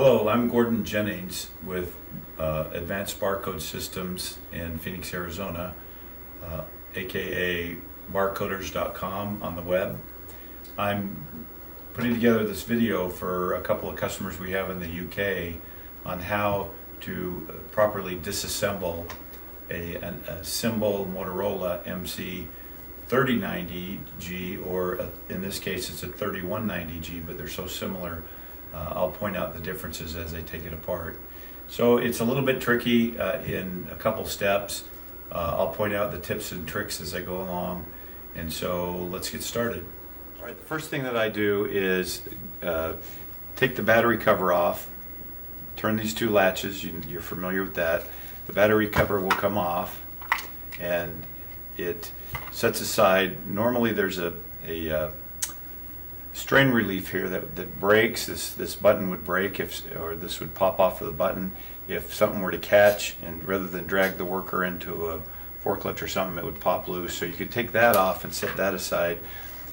Hello, I'm Gordon Jennings with Advanced Barcode Systems in Phoenix, Arizona, aka Barcoders.com on the web. I'm putting together this video for a couple of customers we have in the UK on how to properly disassemble a symbol Motorola MC3xxx, or in this case it's a 3190G, but they're so similar. I'll point out the differences as I take it apart. So it's a little bit tricky in a couple steps. I'll point out the tips and tricks as I go along. And so let's get started. All right, the first thing that I do is take the battery cover off, turn these two latches, you're familiar with that. The battery cover will come off and it sets aside. Normally there's a strain relief here that breaks. This button would break or this would pop off of the button if something were to catch, and rather than drag the worker into a forklift or something, it would pop loose. So you could take that off and set that aside.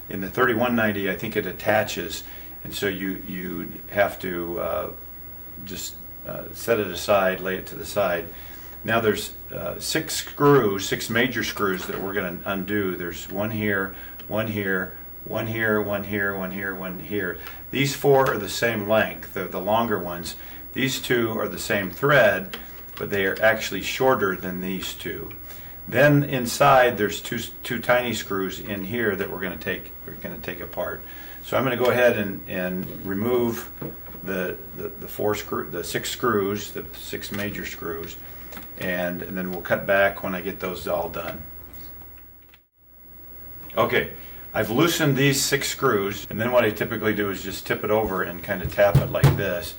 In the 3190, I think it attaches, and so you have to just set it aside, lay it to the side. Now there's six major screws that we're going to undo. There's one here, one here, one here, one here, one here, one here. These four are the same length. They're the longer ones. These two are the same thread, but they are actually shorter than these two. Then inside there's two tiny screws in here that we're going to take apart. So I'm going to go ahead and remove the six screws, the six major screws, and then we'll cut back when I get those all done. Okay. I've loosened these six screws, and then what I typically do is just tip it over and kind of tap it like this,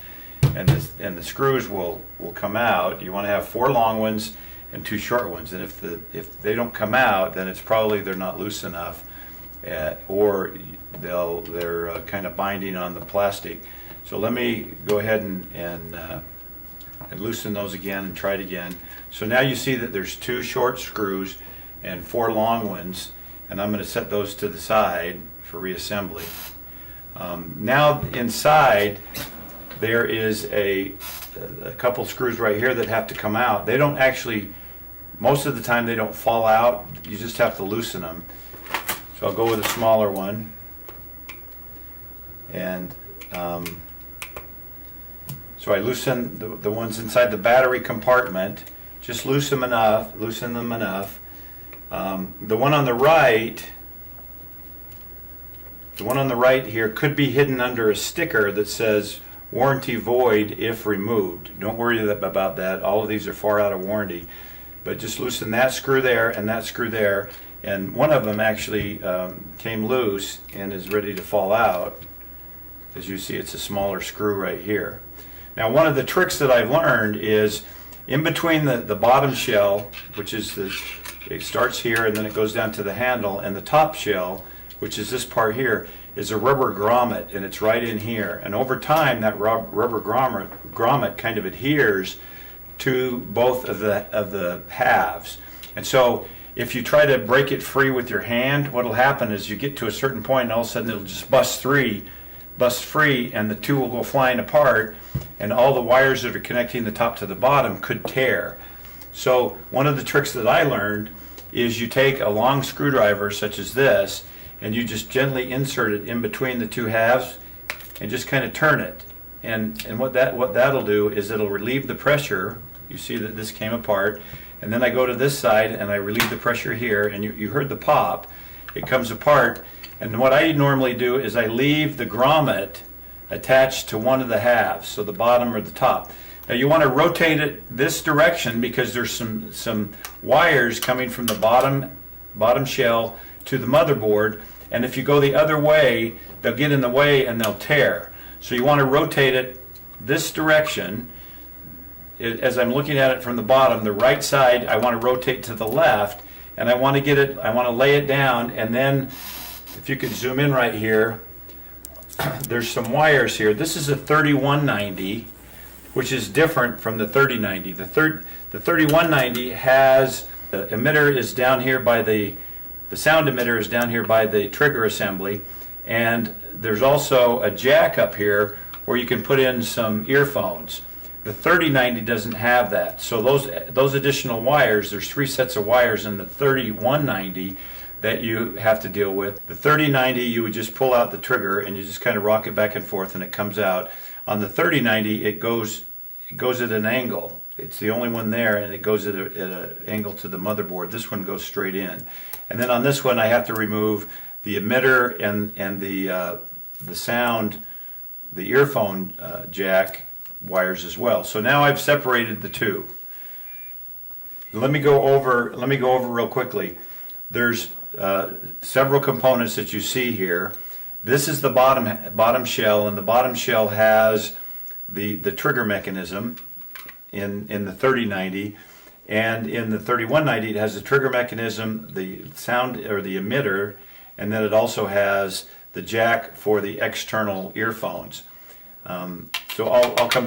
and the screws will come out. You want to have four long ones and two short ones, and if they don't come out, then it's probably they're not loose enough, or they're kind of binding on the plastic. So let me go ahead and loosen those again and try it again. So now you see that there's two short screws and four long ones, and I'm going to set those to the side for reassembly. Now inside there is a couple screws right here that have to come out. They don't actually, most of the time they don't fall out. You just have to loosen them. So I'll go with a smaller one, and so I loosen the ones inside the battery compartment. Just loosen them enough. The one on the right here could be hidden under a sticker that says warranty void if removed. Don't worry about that. All of these are far out of warranty. But just loosen that screw there and that screw there. And one of them actually came loose and is ready to fall out. As you see, it's a smaller screw right here. Now, one of the tricks that I've learned is in between the bottom shell, which is it starts here and then it goes down to the handle, and the top shell, which is this part here, is a rubber grommet, and it's right in here. And over time, that rubber grommet kind of adheres to both of the halves. And so if you try to break it free with your hand, what will happen is you get to a certain point and all of a sudden it'll just bust free, and the two will go flying apart, and all the wires that are connecting the top to the bottom could tear. So one of the tricks that I learned is you take a long screwdriver such as this, and you just gently insert it in between the two halves and just kind of turn it. And what that'll do is it'll relieve the pressure. You see that this came apart, and then I go to this side and I relieve the pressure here, and you heard the pop. It comes apart, and what I normally do is I leave the grommet attached to one of the halves, so the bottom or the top. Now you want to rotate it this direction because there's some wires coming from the bottom shell to the motherboard, and if you go the other way, they'll get in the way and they'll tear. So you want to rotate it this direction. As I'm looking at it from the bottom, the right side, I want to rotate to the left, and I want to lay it down, and then if you could zoom in right here, there's some wires here. This is a 3190, which is different from the 3090. The 3190 has, the emitter is down here by the sound emitter is down here by the trigger assembly, and there's also a jack up here where you can put in some earphones. The 3090 doesn't have that. So those additional wires, there's 3 sets of wires in the 3190 that you have to deal with. The 3090, you would just pull out the trigger and you just kind of rock it back and forth and it comes out. On the 3090, it goes at an angle. It's the only one there, and it goes at an angle to the motherboard. This one goes straight in. And then on this one, I have to remove the emitter and the sound, the earphone jack wires as well. So now I've separated the two. Let me go over real quickly. There's several components that you see here. This is the bottom shell, and the bottom shell has the trigger mechanism in the 3090, and in the 3190 it has the trigger mechanism, the sound or the emitter, and then it also has the jack for the external earphones. So I'll come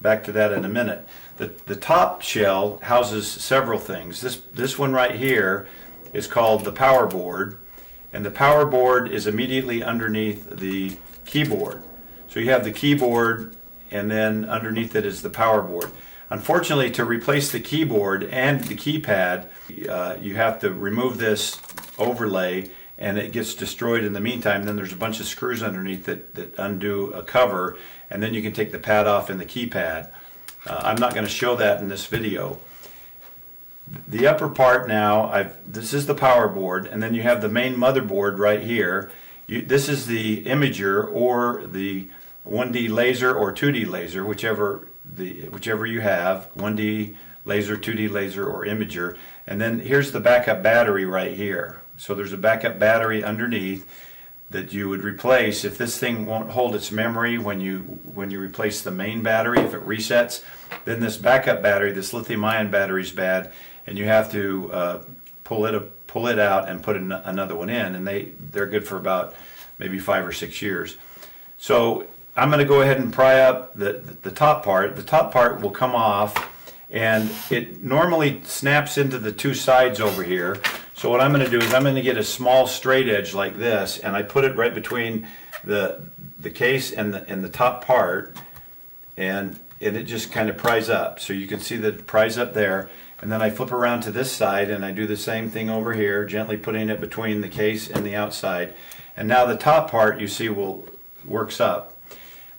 back to that in a minute. The top shell houses several things. This one right here is called the power board, and the power board is immediately underneath the keyboard. So you have the keyboard, and then underneath it is the power board. Unfortunately, to replace the keyboard and the keypad, you have to remove this overlay, and it gets destroyed in the meantime. Then there's a bunch of screws underneath that undo a cover, and then you can take the pad off in the keypad. I'm not going to show that in this video. The upper part now, this is the power board, and then you have the main motherboard right here. This is the imager, or the 1D laser or 2D laser, whichever you have, 1D laser, 2D laser, or imager. And then here's the backup battery right here. So there's a backup battery underneath that you would replace if this thing won't hold its memory when you replace the main battery. If it resets, then this backup battery, this lithium-ion battery, is bad, and you have to pull it out and put another one in, and they're good for about maybe 5 or 6 years. So I'm going to go ahead and pry up the top part. The top part will come off, and it normally snaps into the two sides over here. So what I'm going to do is I'm going to get a small straight edge like this, and I put it right between the case and the top part, and it just kind of pries up. So you can see that it pries up there, and then I flip around to this side and I do the same thing over here, gently putting it between the case and the outside. And now the top part, you see, works up.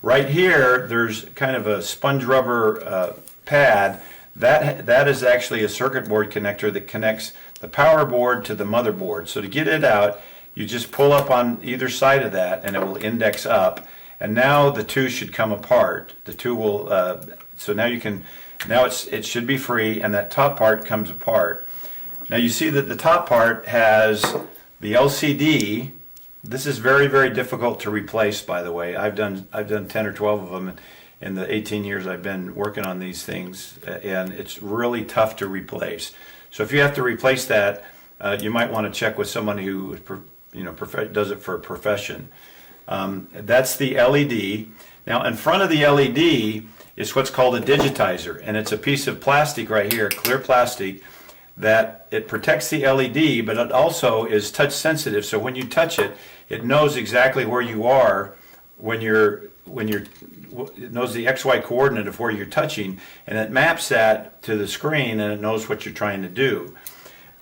Right here, there's kind of a sponge rubber pad. That is actually a circuit board connector that connects the power board to the motherboard. So to get it out, you just pull up on either side of that, and it will index up. And now the two should come apart. The two will. So now you can. Now it should be free, and that top part comes apart. Now you see that the top part has the LCD. This is very, very difficult to replace, by the way. I've done 10 or 12 of them in the 18 years I've been working on these things, and it's really tough to replace. So if you have to replace that, you might want to check with somebody who does it for a profession. That's the LED. Now in front of the LED is what's called a digitizer, and it's a piece of plastic right here, clear plastic, that it protects the LED, but it also is touch sensitive. So when you touch it, it knows exactly where you are it knows the XY coordinate of where you're touching, and it maps that to the screen, and it knows what you're trying to do.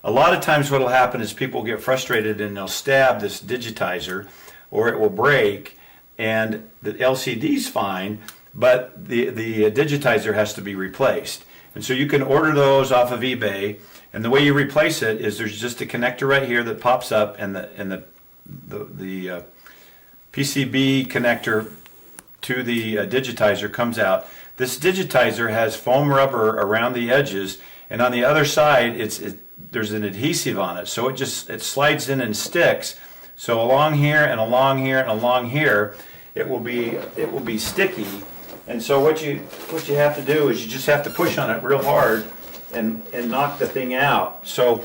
A lot of times what will happen is people get frustrated and they'll stab this digitizer, or it will break, and the LCD's fine, but the digitizer has to be replaced. And so you can order those off of eBay, and the way you replace it is there's just a connector right here that pops up, and the PCB connector to the digitizer comes out. This digitizer has foam rubber around the edges, and on the other side there's an adhesive on it, so it slides in and sticks. So along here and along here and along here, it will be sticky. And so what you have to do is you just have to push on it real hard and knock the thing out. So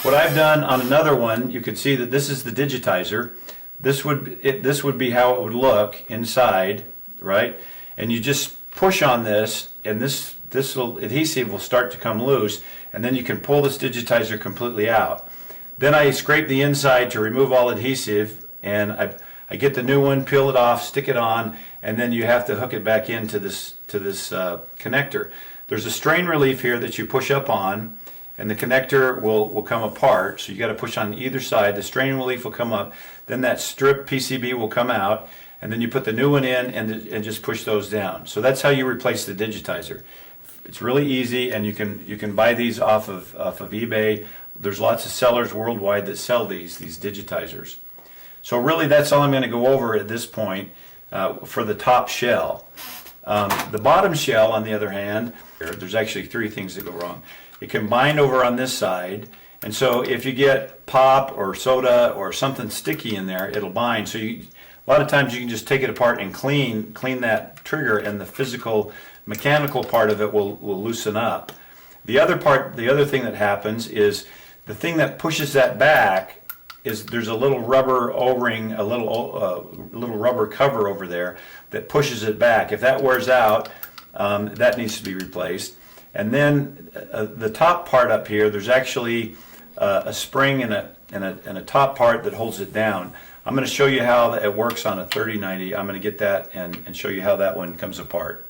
what I've done on another one, you can see that this is the digitizer. This would be how it would look inside, right? And you just push on this, and this adhesive will start to come loose, and then you can pull this digitizer completely out. Then I scrape the inside to remove all adhesive, and I I get the new one, peel it off, stick it on, and then you have to hook it back into this connector. There's a strain relief here that you push up on, and the connector will come apart. So you got to push on either side. The strain relief will come up, then that strip PCB will come out, and then you put the new one in and just push those down. So that's how you replace the digitizer. It's really easy, and you can buy these off of eBay. There's lots of sellers worldwide that sell these digitizers. So really, that's all I'm going to go over at this point for the top shell. The bottom shell, on the other hand, there's actually three things that go wrong. It can bind over on this side, and so if you get pop or soda or something sticky in there, it'll bind. So a lot of times you can just take it apart and clean that trigger, and the physical mechanical part of it will loosen up. The other thing that happens is the thing that pushes that back is there's a little rubber O-ring, a little rubber cover over there that pushes it back. If that wears out, that needs to be replaced. And then the top part up here, there's actually a spring and a top part that holds it down. I'm going to show you how it works on a 3090. I'm going to get that and show you how that one comes apart.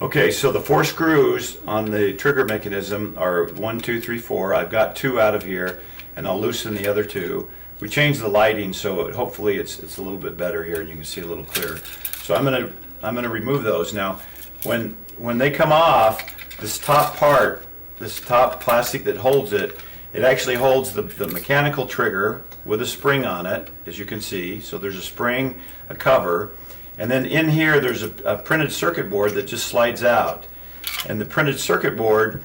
Okay, so the 4 screws on the trigger mechanism are 1, 2, 3, 4. I've got 2 out of here, and I'll loosen the other 2. We changed the lighting, so hopefully it's a little bit better here, and you can see a little clearer. So I'm gonna remove those now. When they come off, this top part, this top plastic that holds it, it actually holds the mechanical trigger with a spring on it, as you can see. So there's a spring, a cover. And then in here there's a printed circuit board that just slides out. And the printed circuit board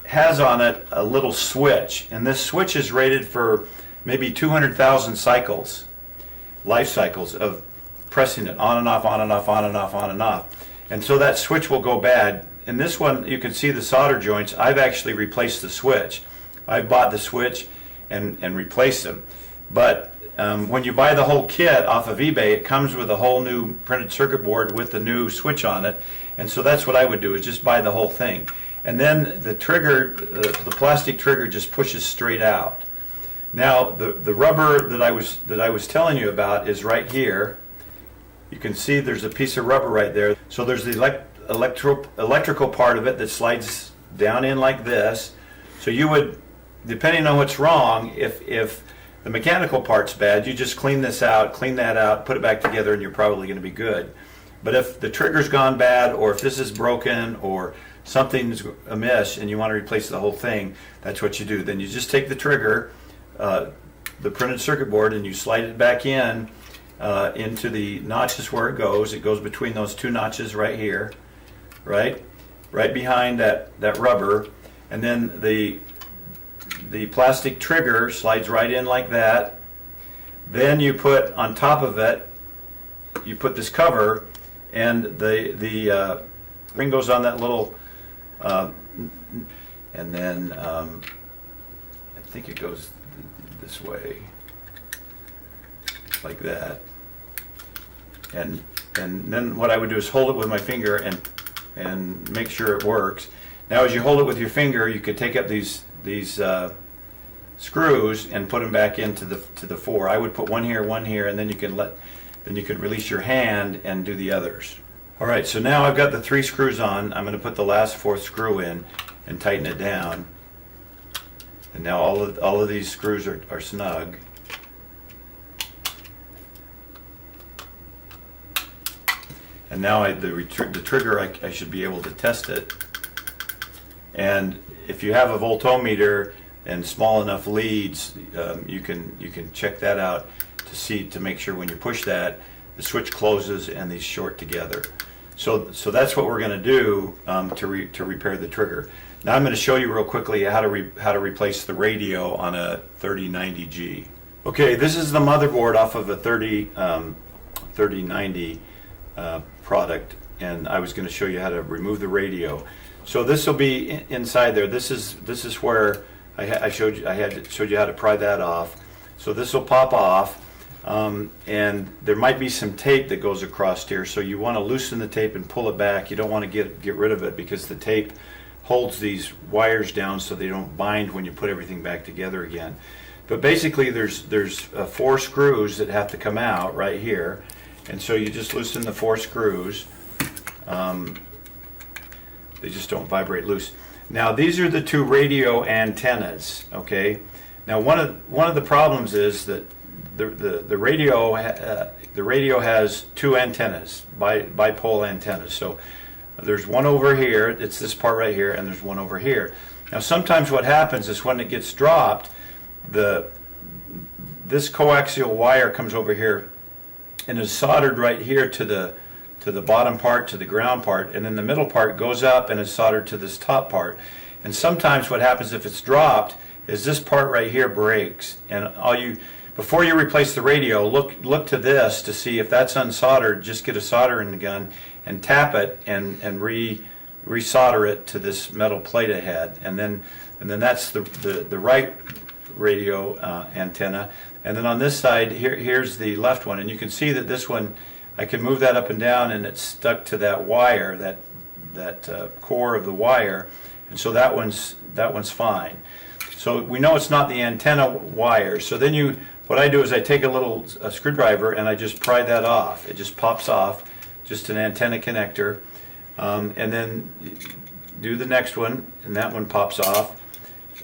has on it a little switch. And this switch is rated for maybe 200,000 cycles, life cycles of pressing it on and off, on and off, on and off, on and off. And so that switch will go bad. In this one you can see the solder joints. I've actually replaced the switch. I bought the switch and replaced them. But when you buy the whole kit off of eBay, it comes with a whole new printed circuit board with the new switch on it, and so that's what I would do, is just buy the whole thing. And then the trigger, the plastic trigger, just pushes straight out. Now the rubber that I was telling you about is right here. You can see there's a piece of rubber right there. So there's the electrical part of it that slides down in like this. So you would, depending on what's wrong, if the mechanical part's bad, you just clean this out, clean that out, put it back together, and you're probably going to be good. But if the trigger's gone bad, or if this is broken, or something's amiss and you want to replace the whole thing, that's what you do. Then you just take the trigger, the printed circuit board, and you slide it back in into the notches where it goes. It goes between those 2 notches right here, right behind that rubber, and then the plastic trigger slides right in like that. Then you put on top of it, you put this cover, and the ring goes on that little, and then I think it goes this way, like that. And then what I would do is hold it with my finger and make sure it works. Now, as you hold it with your finger, you could take up these screws and put them back into the 4. I would put one here, and then you can release your hand and do the others. All right, so now I've got the 3 screws on. I'm going to put the last 4th screw in and tighten it down. And now all of these screws are snug. And now the trigger, I should be able to test it. And if you have a voltometer and small enough leads, you can check that out to make sure when you push that, the switch closes and these short together. So that's what we're going to do to repair the trigger. Now I'm going to show you real quickly how to replace the radio on a 3090G. Okay, this is the motherboard off of a 3090 product, and I was going to show you how to remove the radio. So this will be inside there. This is where I showed you how to pry that off. So this will pop off, and there might be some tape that goes across here. So you want to loosen the tape and pull it back. You don't want to get rid of it, because the tape holds these wires down so they don't bind when you put everything back together again. But basically there's 4 screws that have to come out right here, and so you just loosen the 4 screws. They just don't vibrate loose. Now these are the 2 radio antennas. Okay. Now one of the problems is that the radio has 2 antennas, bipole antennas. So there's one over here. It's this part right here, and there's one over here. Now sometimes what happens is when it gets dropped, this coaxial wire comes over here and is soldered right here to the bottom part, to the ground part, and then the middle part goes up and is soldered to this top part. And sometimes what happens if it's dropped is this part right here breaks, and before you replace the radio, look to this to see if that's unsoldered. Just get a soldering gun and tap it and re-solder it to this metal plate ahead, and then that's the right radio antenna. And then on this side here's the left one, and you can see that this one, I can move that up and down, and it's stuck to that wire, that core of the wire, and so that one's fine. So we know it's not the antenna wire. So then what I do is I take a screwdriver and I just pry that off. It just pops off, just an antenna connector, and then do the next one, and that one pops off,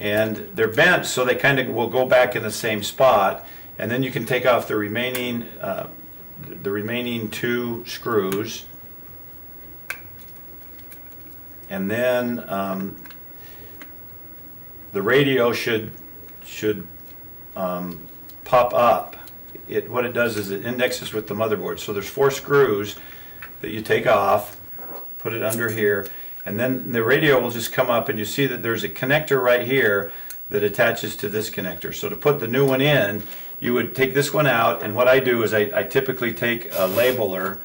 and they're bent so they kind of will go back in the same spot, and then you can take off the remaining 2 screws, and then the radio should pop up. What it does is it indexes with the motherboard. So there's 4 screws that you take off, put it under here, and then the radio will just come up, and you see that there's a connector right here that attaches to this connector. So to put the new one in, you would take this one out, and what I do is I typically take a labeler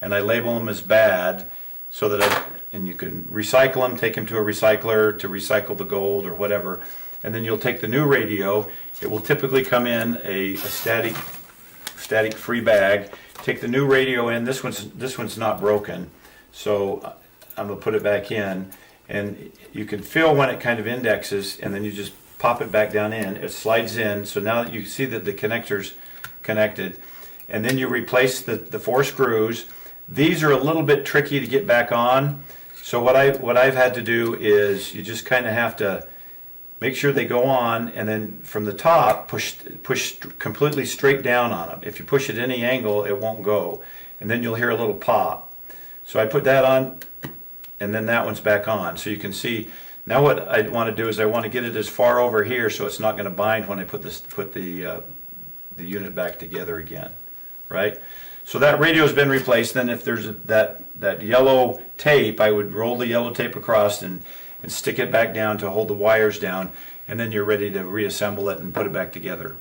and I label them as bad, so that and you can recycle them, take them to a recycler to recycle the gold or whatever, and then you'll take the new radio. It will typically come in a static free bag. Take the new radio in. This one's not broken, so I'm gonna put it back in, and you can feel when it kind of indexes, and then you just pop it back down in. It slides in, so now that you see that the connector's connected, and then you replace the 4 screws. These are a little bit tricky to get back on, so what I've had to do is you just kind of have to make sure they go on, and then from the top push completely straight down on them. If you push at any angle, it won't go, and then you'll hear a little pop. So I put that on, and then that one's back on. So you can see now what I want to do is I want to get it as far over here so it's not going to bind when I put the unit back together again, right? So that radio's been replaced. Then if there's that yellow tape, I would roll the yellow tape across and stick it back down to hold the wires down, and then you're ready to reassemble it and put it back together.